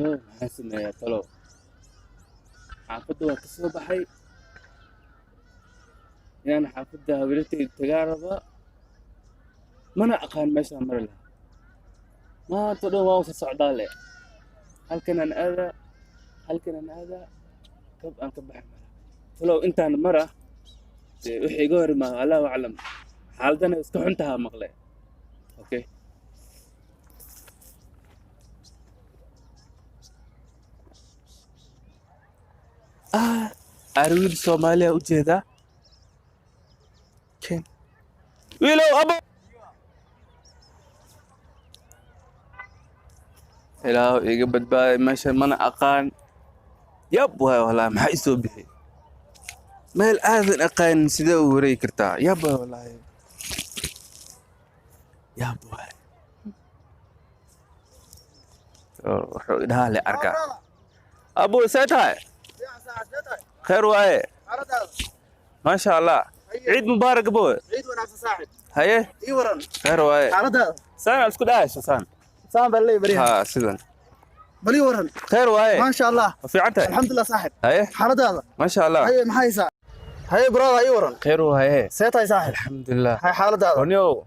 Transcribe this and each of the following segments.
maxaan sameeyaa talow xaafadda waa ka soo baxay inaan xaafadda haweertayda tagaa rabaa mana aqaan meeshaan mari lahaa maanta dhan waan wasa socdaa leh halkanaan aadaa kab aan ka baxay mara talow intaan mara wixii iga hor imaado allahu aclam xaaladana iska xun tahaa maqle okay wiil Soomaaliya u jeeda ken wiilow abo ilaahu iga badbaaday meesha mana aqaan yab waay walahi maxaa i soo bixi meel aadan aqaan sidee u wareegi kartaa yab waay walahi yab waay wuxuu idhahaa le arka abo see tahay خير وايه ما شاء الله عيد مبارك ابو عيد وناسه صاحب هيه اي ورن خير وايه حالتها سان اسكو داش سان بالله بريها سيدن بلي ورن خير وايه ما شاء الله في عتها الحمد لله صاحب هيه حالتها ما شاء الله هي محايسه هي برا اي ورن خير وايه سيتاي صاحب الحمد لله هاي حالتها ونيو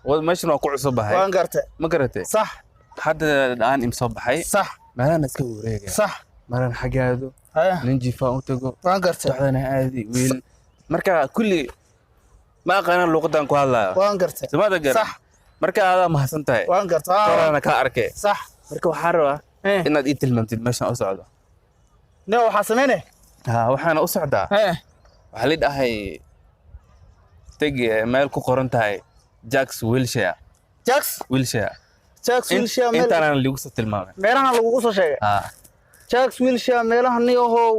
وماشي نو كعصبها وان قرته ما قرته صح حد الان مصبحي صح ما انا اسكو وريقه صح مرن حقاده هيا ننجي فاوتغو وان قرته صحدنا عادي ويل marka kulli ma aqaan luqadan ku hadlaa waan gartay samada gar صح marka aad ma hasan tahay waan gartay qorana ka arkay صح marka waxaan rabaa inaad ii tilmaamtid meeshaan u socdo nee waxa sameynay waxaan u socdaa waxa la dhahay tag meel ku qoran tahay Jax Wilshire intaan lagu soo tilmaamay meelaha lagu soo sheegay Jax Wilshire meelaha niyahow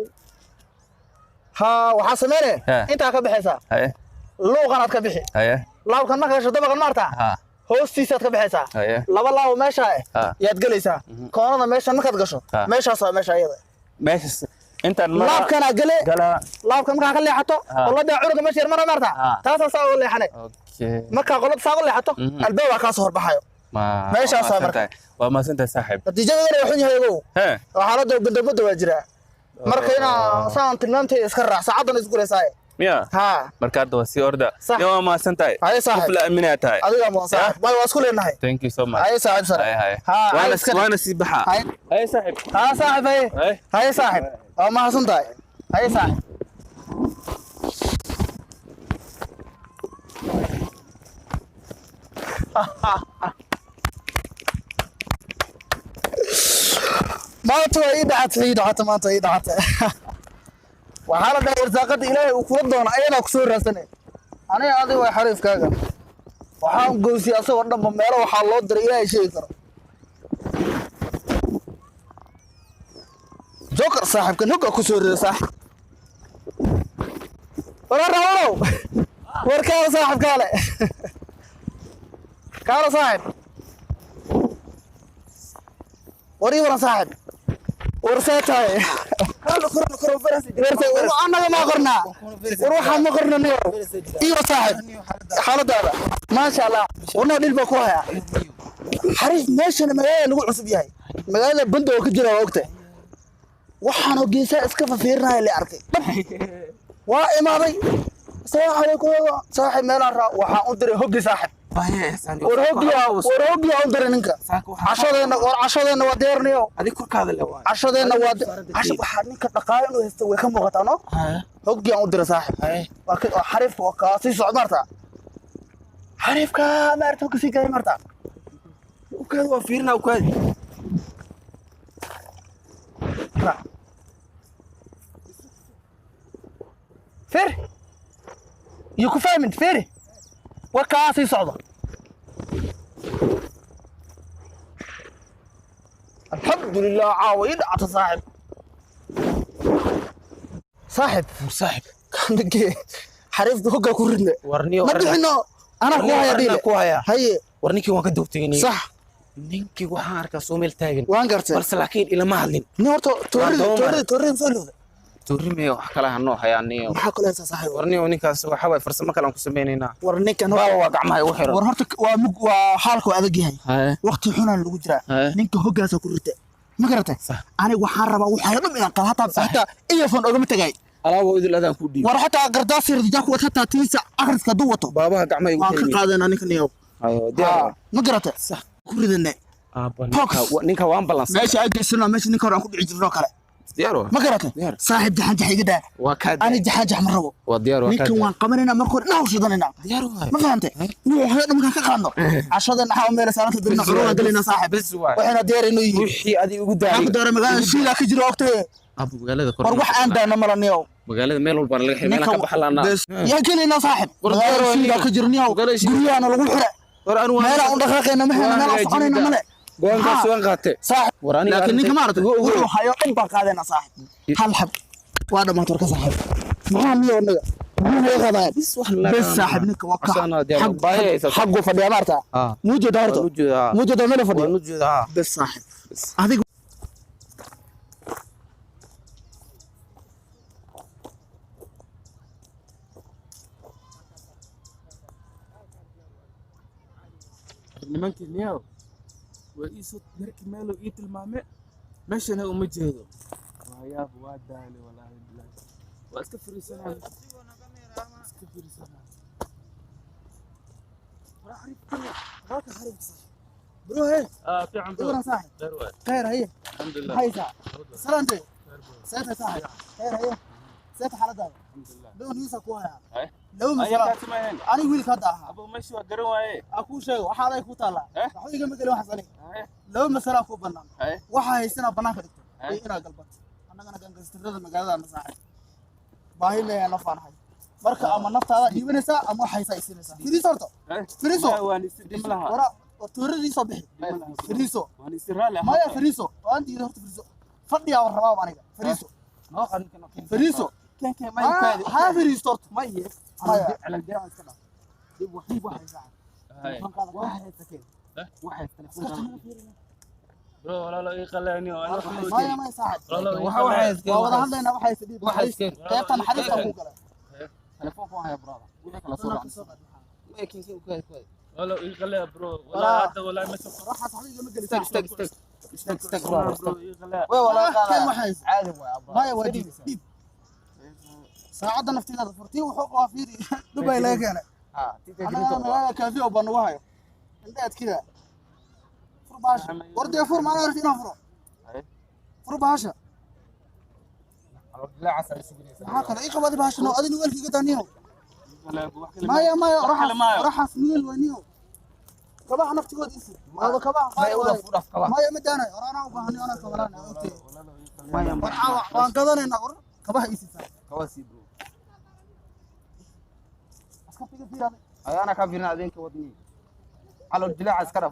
waxa sameynay inta ka bixaysa luuqanaad ka bixi laabkan marka shada badan maarta hoostiisa ka bixaysa laba laaw meesha yaad galaysaa koonada meesha markaad gasho meeshaas waa meesha iyada meeshaas intaan laabkana laabkan marka ka leexato qolada curuga meesha marna maarta taas saa u leexanay marka qolada saa u leexato albaabka ka soo horbaxayo meeshaas waa marka waa ma santa saaxib natiijada waxun yahay ogow xaaladda gudubada waa jira marka ina saan tilmaamtay iska raac saacadan isku reesay miya marka hadda waa sii orda yoo ma santahay kufla aminaa tahay adiga ma saaxib way waa isku leenahay thank you so much hay saaxib sare waana sii baxa hay saaxib saaxib hay saaxib ma santahay hay saaxib ما توي دعت ما توي دعت وحالا ده ارزاقد إلهي وكل دون أينا كسور رسني أنا هذا هو حريف كذا وحام جوسي أصلا ورنا بميرا وحالات در إلهي شيء ترى جوكر صاحب كان هو كسور صح ورا وركا صاحب قال قال صاحب ورا صاحب ورساتها كرو فرس انا ما قرنا وروح ما قرنا نيو ايوه صاحب حالد هذا ما شاء الله وانا دلبا كوها حريف ماشي مغاله لو عصب yahay magaalada bando oo ka jira waqti waxaan oo geesaa iska fafiirnaa ilaa arkay waa imaaday salaamu alaykum saaxib meelaan raa waxaan u diray hoggi saaxib ورهوبيا أندرنينكا عشادنا وديرنيو هذيك كل هذا اللي هو عشادنا عشان وحنينكا دقائق ويستوي كم وقتانو هوبيا أندر صاحب وكذا حرف وكاسي صعد مرتا حرف كاميرتو كسي كاي مرتا وكذا وفيرنا وكذا فير يكون فاهم فير وكاسي صعدة الحمد لله عاوي دعت صاحب كان دقي حريف هوكا كورنا ورنيو ما دحنا انا كوهايا ديله هي ورنيكي وان كدوبتيني صح ninkii waxaan arkaa Soomaali taagan waan gartay balse laakiin ila ma hadlin ni horta toorin falo تورمي وحكلها نوح يعني maxaa kale inta saaxiib ورني ونكاس وحاول فرسمة كلام كسبينينا war ninkan waa gacmaha ugu xiran war horta waa xaalku adag yahay haye waqti xunaan lagu jiraa haye ninka hoggaansa ku rirtay ma garatay aniga waxaan rabaa waxay dhum inaan qal hataa earphone ogama tagay alaabo idil adaan ku dhiib war hataa gardaas yar jaku wata hataa tiisa akhriska duu wato baabaha gacmaha ugu waan ka xiran qaadanaa ninka niyow ayo diyaar ma garatay ku ridane ninka waan balans meesha ay geysano meesha ninka hore aan ku dhici jirno kale diyaar ma garatay saaxiib jaxan jax iga daa waa ka ani jaxan jax ma rabo waa diyaar waa ka ninkan waan qabanayna markoo dhaw shidanayna diyaar waa ma fahantay wuu hayo dhamka ka qaadno cashada naxa meel saaranta dirna qoroon galina saaxiib bas waa waxayna diyaar inuu yihiin wixii adi ugu daayay aan doora magaalada shiila ka jiro waqti abu magaalada kor war wax aan daana malaniyo magaalada meel walba laga ximay ka baxlaana yaa galina saaxiib magaalada shiila ka jirniyo guriyana lagu xira war anu meel aan dhaqaaqayna ma hayna meel soconayna male go'aanka soo qaatay صاحب وراني لكن نيك ما رتب وحو حيو دب قادنا صاحب هل حب وانا ما ترك صاحب ما نيو نغا ما قاداي بس صاحب نيك وكا حقه فدي مارتا موجود هرتو موجود ميل فدي بس صاحب هذيك nimankii niyow waa ii soo markii meelo ii tilmaamay meeshana uma jeedo waa yaab waa daale walaahi bilaahi waa iska fariisanaa iska fariisanaa ولا حريف كله هاك حريف صح برو هي في عندك انا صاحب خير واي خير هي الحمد لله هاي صاحب سلامتي سيتها صاحب خير هي سيتها حالتها الحمد لله لو نيسا كوها هاي لو ايا مثلا كاسمين انا ويل كدا ابو مشي waa garan waaye aku sheego waxa ay ku taala waxa iga magal wax sani هاي لو مثلا ku banaan هاي waxa haysana banaanka dhigto ina galbad annagana gangastirada magaalada ma saaxay baahi leeyahay nafaanahay marka ama naftaada dhiibanaysa ama waxay saysinaysa firiso horto firiso waan isdim laha wara tooradiiso bixi firiso waan isiraale maya firiso waan diido horto firiso fadhiya war rabaa aniga firiso noo qarin kana firiso كان ما يكاد ها فيريس تورت ما هي على الجيران كذا يبغى وحيد واحد ساعة واحد سكين واحد تليفون برو لا يخليني انا ما يساعد واحد والله هذا واحد سديد واحد سكين كيف حريص ابوك تليفون يا برو وياك لا صور ما يمكن كويس ولا يخليها برو ولا حتى ولا ما شوف راح صاحبي ما قال استك برو يخليها ولا كان واحد عادي ما يودي ساعة نفتي هذا فرتي وحقها فيري دبي لا كان انا كافي وبنوها عندك كذا فرباش وردي فور ما اعرف فين افرو فرباشا لا عسل هاكذا اي قبض باش نو ادي نقول في قدانيو ما راح سنين وينيو كبا نفتي قد يسي هذا كبا ما يمدانا انا وبهني انا كبران اوتي ما يم وان قدانينا كبا يسي كواسي برو انا كافينا ذيك ودني على الجلاع عسكر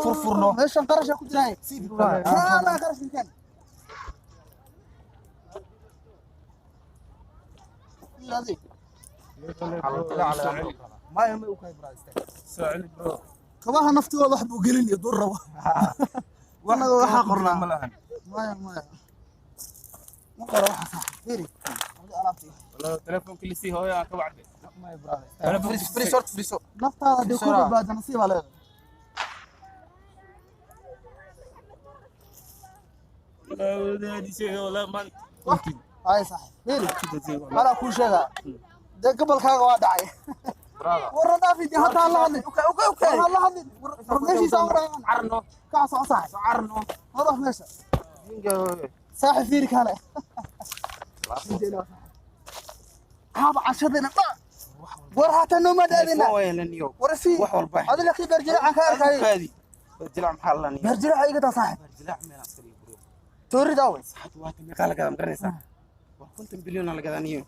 فرفرنو ليش انقرش اكو جراي سيدي ما قرش كان هذيك على الجلاع ما يهم وكاي براستك ساعد برو كباها نفتي واضح بو قليل يضر روا وانا waxa qornaa ما قرا waxa صح فيري والله تليفون كل شيء هو يا كبعد ما يبرا فري شورت فري شورت نفطها دي كوبا بعد نصيب عليه لا دي شيء ولا ما هاي صح فيري انا كل شيء ده قبل كاغا waa dhacay warada fi hada la hadlay okay la hadlay warmeeshii soo raacay carno ka soo sax carno hada meesha saaxib fiiri kale هذا عشرنا ورحت انه ما دادنا ويلنيو ورسي wax walba هذا اللي برجع عن كاركاي برجع محلني برجع ايغا صاحب برجع من عسكري برو توري داوي صحت وقت مقاله كذا مقرنيسا كنت بليون على قدانيو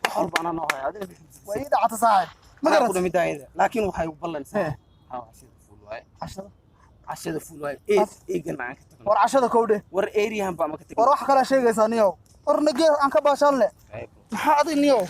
wax walba ana noo hay adina way dhacata صاحب ما قرأت midayda laakiin waxay u ballanaysaa cashada fuul waay eegan aan ka tagno war cashada kowde war area baa ma ka tagno war wax kala sheegaysaa niyow war nagee aan ka baashaan le maxaa adin niyow